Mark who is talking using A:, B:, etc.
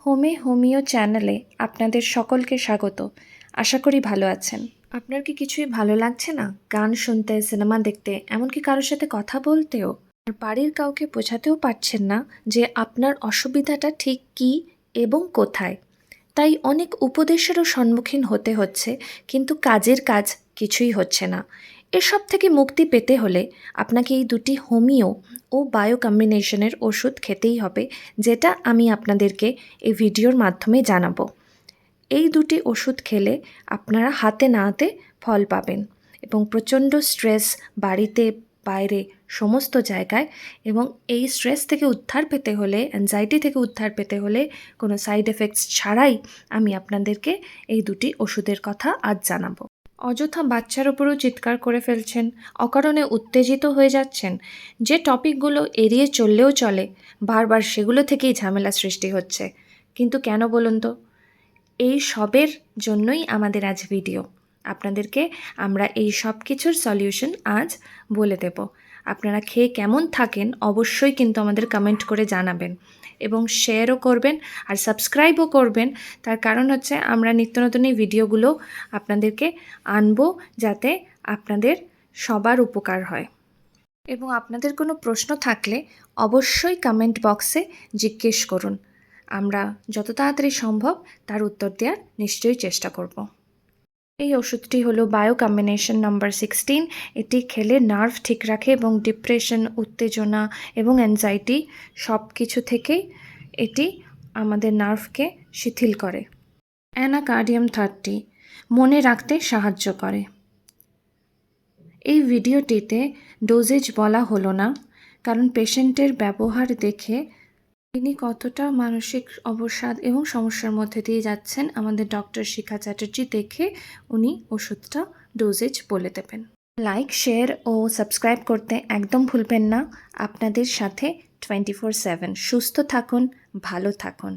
A: Homeo চ্যানেলে আপনাদের সকলকে স্বাগত। আশা করি ভালো আছেন। আপনার কি কিছুই ভালো লাগছে না? গান শুনতে, সিনেমা দেখতে, এমনকি কারোর সাথে কথা বলতেও? আর বাড়ির কাউকে বোঝাতেও পারছেন না যে আপনার অসুবিধাটা ঠিক কী এবং কোথায়। তাই অনেক উপদেশেরও সম্মুখীন হতে হচ্ছে, কিন্তু কাজের কাজ কিছুই হচ্ছে না। এসব থেকে মুক্তি পেতে হলে আপনাকে এই দুটি হোমিও ও বায়ো কম্বিনেশনের ওষুধ খেতেই হবে, যেটা আমি আপনাদেরকে এই ভিডিওর মাধ্যমে জানাবো। এই দুটি ওষুধ খেলে আপনারা হাতে নাতে ফল পাবেন এবং প্রচণ্ড স্ট্রেস বাড়িতে বাইরে সমস্ত জায়গায়, এবং এই স্ট্রেস থেকে উদ্ধার পেতে হলে, অ্যাংজাইটি থেকে উদ্ধার পেতে হলে কোনো সাইড এফেক্টস ছাড়াই আমি আপনাদেরকে এই দুটি ওষুধের কথা আজ জানাবো। অযথা বাচ্চার ওপরও চিৎকার করে ফেলছেন, অকারণে উত্তেজিত হয়ে যাচ্ছেন, যে টপিকগুলো এড়িয়ে চললেও চলে বারবার সেগুলো থেকেই ঝামেলা সৃষ্টি হচ্ছে। কিন্তু কেন বলুন তো? এই সবের জন্যই আমাদের আজ ভিডিও। আপনাদেরকে আমরা এই সব কিছুর সলিউশন আজ বলে দেব। আপনারা খেয়ে কেমন থাকেন অবশ্যই কিন্তু আমাদের কমেন্ট করে জানাবেন এবং শেয়ারও করবেন আর সাবস্ক্রাইবও করবেন। তার কারণ হচ্ছে আমরা নিত্য নতুন এই ভিডিওগুলো আপনাদেরকে আনবো যাতে আপনাদের সবার উপকার হয়। এবং আপনাদের কোনো প্রশ্ন থাকলে অবশ্যই কমেন্ট বক্সে জিজ্ঞেস করুন। আমরা যত তাড়াতাড়ি সম্ভব তার উত্তর দেওয়ার নিশ্চয়ই চেষ্টা করব। এই ওষুধটি হলো বায়ো কম্বিনেশন নাম্বার 16। এটি খেলে নার্ভ ঠিক রাখে এবং ডিপ্রেশন, উত্তেজনা এবং অ্যাংজাইটি সব কিছু থেকেই এটি আমাদের নার্ভকে শিথিল করে। অ্যানাকার্ডিয়াম 30 মনে রাখতে সাহায্য করে। এই ভিডিওটিতে ডোজেজ বলা হলো না, কারণ পেশেন্টের ব্যবহার দেখে তিনি কতটা মানসিক অবসাদ এবং সমস্যার মধ্যে দিয়ে যাচ্ছেন আমাদের ডক্টর শিখা চ্যাটার্জি দেখে উনি ওষুধটা ডোজেজ বলে দেবেন। লাইক, শেয়ার ও সাবস্ক্রাইব করতে একদম ভুলবেন না। আপনাদের সাথে 24/7। সুস্থ থাকুন, ভালো থাকুন।